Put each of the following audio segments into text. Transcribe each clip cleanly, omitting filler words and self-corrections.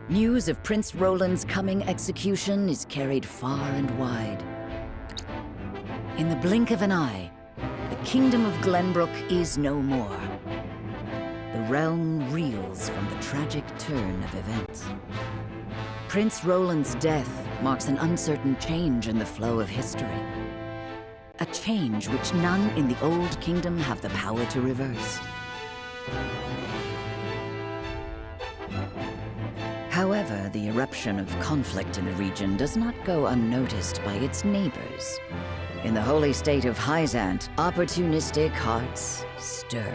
News of Prince Roland's coming execution is carried far and wide. In the blink of an eye, the kingdom of Glenbrook is no more. The realm reels from the tragic turn of events. Prince Roland's death marks an uncertain change in the flow of history. A change which none in the Old Kingdom have the power to reverse. However, the eruption of conflict in the region does not go unnoticed by its neighbors. In the holy state of Hyzant, opportunistic hearts stir.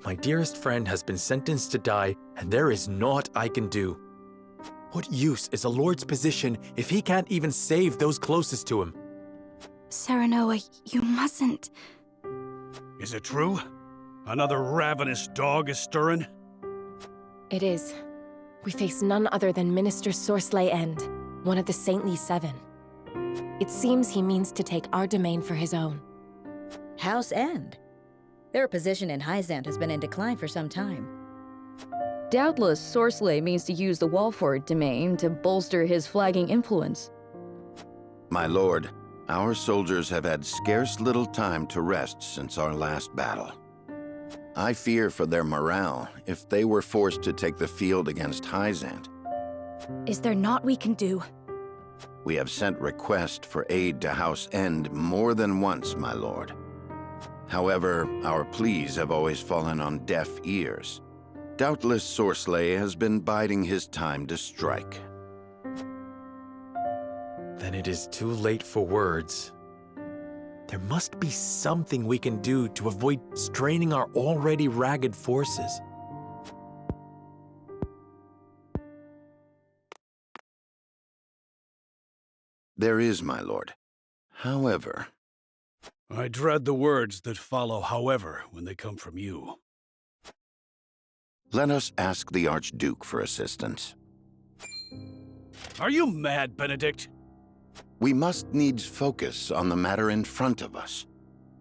My dearest friend has been sentenced to die, and there is naught I can do. What use is a lord's position if he can't even save those closest to him? Serenoa, you mustn't. Is it true? Another ravenous dog is stirring? It is. We face none other than Minister Sorsley End, one of the Saintly Seven. It seems he means to take our domain for his own. House End? Their position in Hyzant has been in decline for some time. Doubtless, Sorsley means to use the Walford domain to bolster his flagging influence. My lord, our soldiers have had scarce little time to rest since our last battle. I fear for their morale if they were forced to take the field against Hyzant. Is there naught we can do? We have sent request for aid to House End more than once, my lord. However, our pleas have always fallen on deaf ears. Doubtless Sorsley has been biding his time to strike. Then it is too late for words. There must be something we can do to avoid straining our already ragged forces. There is, my lord. However... I dread the words that follow however when they come from you. Let us ask the Archduke for assistance. Are you mad, Benedict? We must needs focus on the matter in front of us.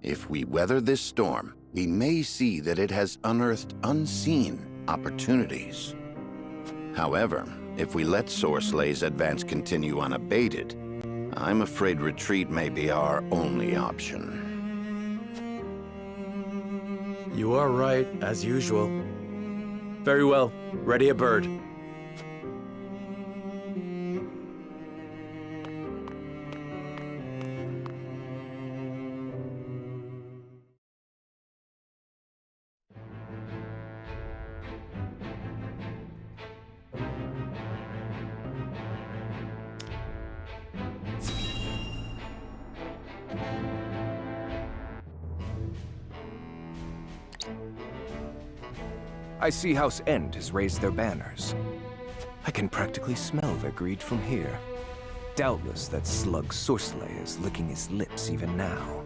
If we weather this storm, we may see that it has unearthed unseen opportunities. However, if we let Sorsley's advance continue unabated, I'm afraid retreat may be our only option. You are right, as usual. Very well. Ready a bird. I see House End has raised their banners. I can practically smell their greed from here. Doubtless that slug Sorsley is licking his lips even now.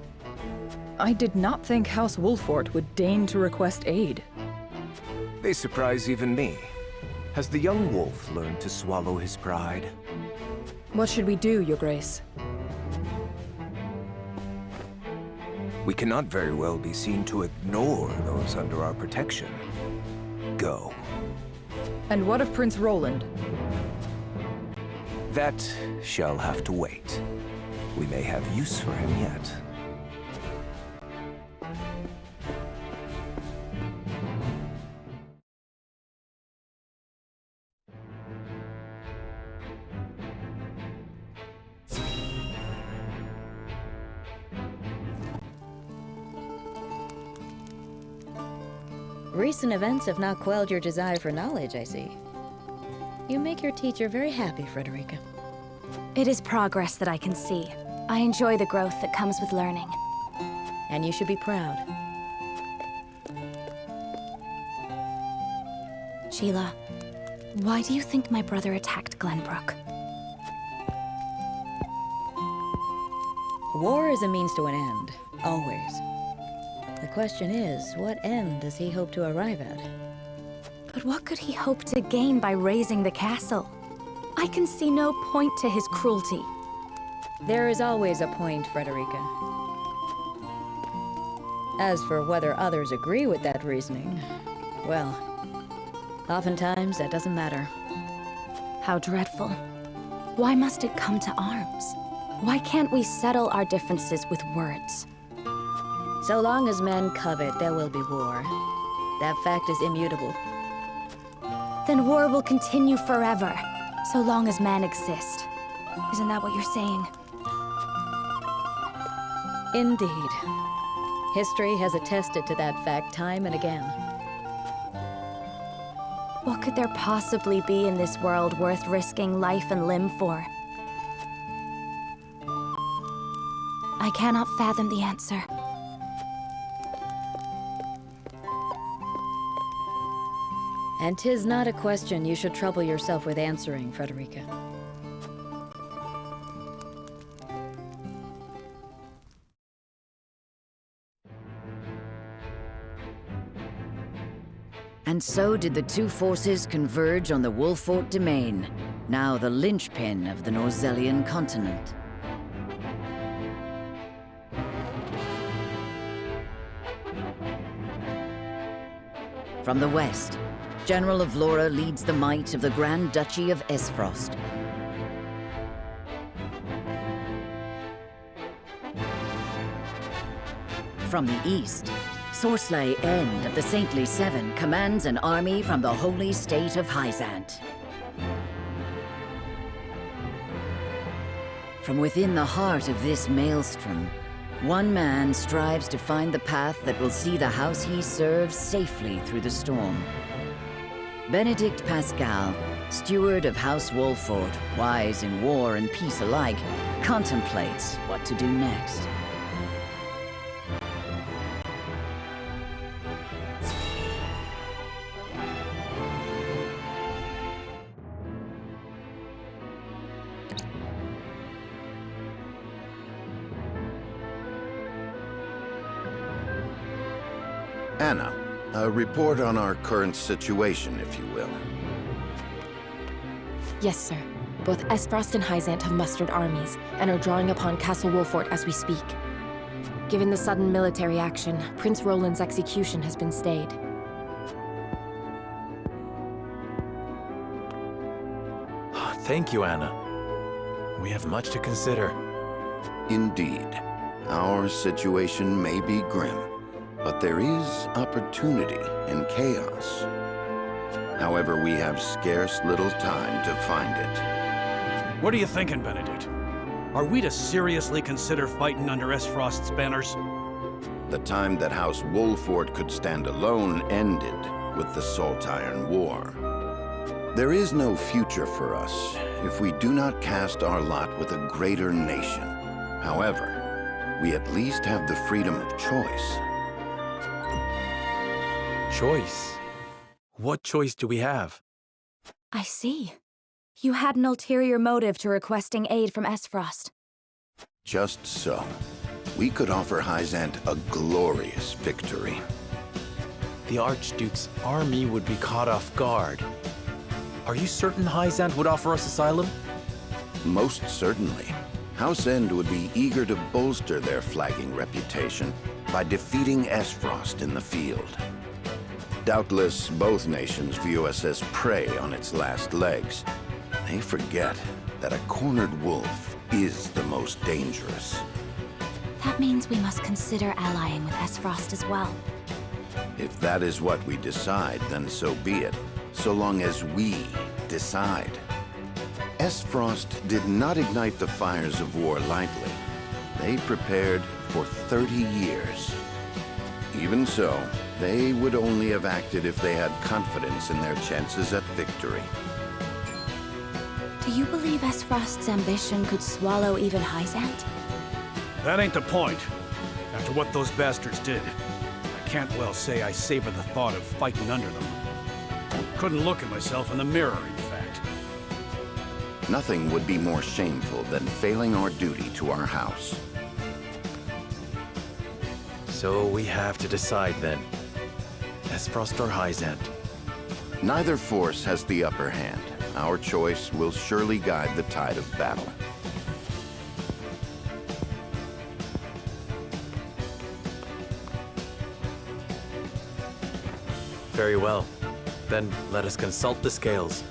I did not think House Wolfort would deign to request aid. They surprise even me. Has the young wolf learned to swallow his pride? What should we do, Your Grace? We cannot very well be seen to ignore those under our protection. Go. And what of Prince Roland? That shall have to wait. We may have use for him yet. Recent events have not quelled your desire for knowledge, I see. You make your teacher very happy, Frederica. It is progress that I can see. I enjoy the growth that comes with learning. And you should be proud. Sheila, why do you think my brother attacked Glenbrook? War is a means to an end, always. The question is, what end does he hope to arrive at? But what could he hope to gain by razing the castle? I can see no point to his cruelty. There is always a point, Frederica. As for whether others agree with that reasoning, well, oftentimes that doesn't matter. How dreadful. Why must it come to arms? Why can't we settle our differences with words? So long as men covet, there will be war. That fact is immutable. Then war will continue forever, so long as man exists. Isn't that what you're saying? Indeed. History has attested to that fact time and again. What could there possibly be in this world worth risking life and limb for? I cannot fathom the answer. And 'tis not a question you should trouble yourself with answering, Frederica. And so did the two forces converge on the Wolfort domain, now the linchpin of the Norzellian continent. From the west, General of Vlora leads the might of the Grand Duchy of Esfrost. From the east, Sorsley End of the Saintly Seven commands an army from the holy state of Hyzant. From within the heart of this maelstrom, one man strives to find the path that will see the house he serves safely through the storm. Benedict Pascal, steward of House Wolfort, wise in war and peace alike, contemplates what to do next. Anna, a report on our current situation, if you will. Yes, sir. Both Esfrost and Hyzant have mustered armies and are drawing upon Castle Wolfort as we speak. Given the sudden military action, Prince Roland's execution has been stayed. Thank you, Anna. We have much to consider. Indeed, our situation may be grim, but there is opportunity in chaos. However, we have scarce little time to find it. What are you thinking, Benedict? Are we to seriously consider fighting under Esfrost's banners? The time that House Wolfort could stand alone ended with the Salt Iron War. There is no future for us if we do not cast our lot with a greater nation. However, we at least have the freedom of choice. Choice? What choice do we have? I see. You had an ulterior motive to requesting aid from Esfrost. Just so. We could offer Hyzant a glorious victory. The Archduke's army would be caught off guard. Are you certain Hyzant would offer us asylum? Most certainly. House End would be eager to bolster their flagging reputation by defeating Esfrost in the field. Doubtless, both nations view us as prey on its last legs. They forget that a cornered wolf is the most dangerous. That means we must consider allying with Esfrost as well. If that is what we decide, then so be it, so long as we decide. Esfrost did not ignite the fires of war lightly. They prepared for 30 years. Even so, they would only have acted if they had confidence in their chances at victory. Do you believe Esfrost's ambition could swallow even Hyzant? That ain't the point. After what those bastards did, I can't well say I savor the thought of fighting under them. Couldn't look at myself in the mirror, in fact. Nothing would be more shameful than failing our duty to our house. So we have to decide then. Esfrost or Hyzant? Neither force has the upper hand. Our choice will surely guide the tide of battle. Very well. Then let us consult the scales.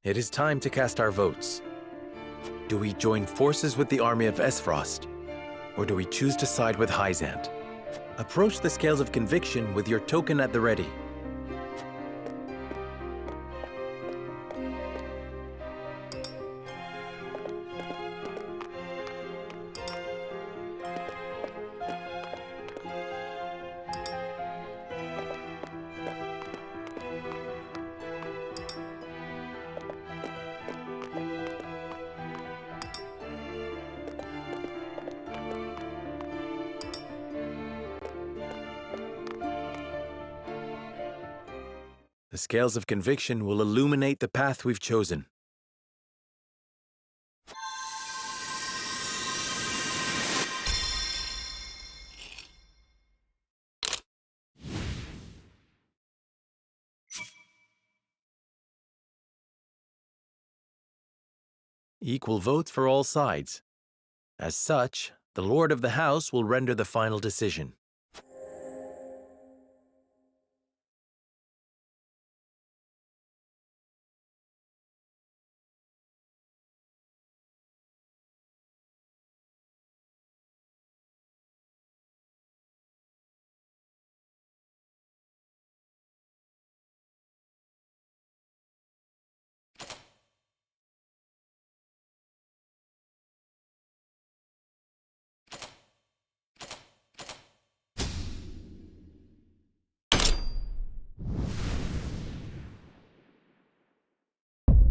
It is time to cast our votes. Do we join forces with the army of Esfrost, or do we choose to side with Hyzant? Approach the scales of conviction with your token at the ready. The scales of conviction will illuminate the path we've chosen. Equal votes for all sides. As such, the Lord of the House will render the final decision.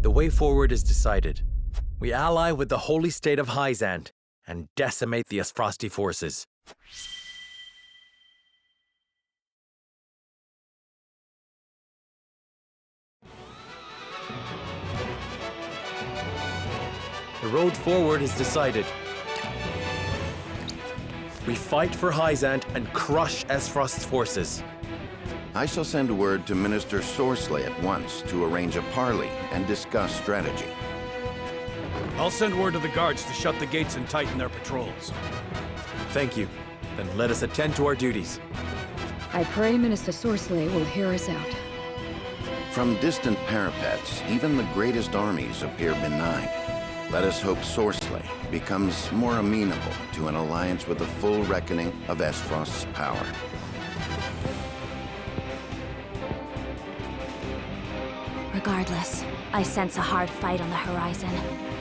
The way forward is decided. We ally with the holy state of Hyzant and decimate the Esfrosti forces. The road forward is decided. We fight for Hyzant and crush Esfrost's forces. I shall send word to Minister Sorsley at once to arrange a parley and discuss strategy. I'll send word to the guards to shut the gates and tighten their patrols. Thank you. Then let us attend to our duties. I pray Minister Sorcelet will hear us out. From distant parapets, even the greatest armies appear benign. Let us hope Sorcelet becomes more amenable to an alliance with the full reckoning of Esfrost's power. Regardless, I sense a hard fight on the horizon.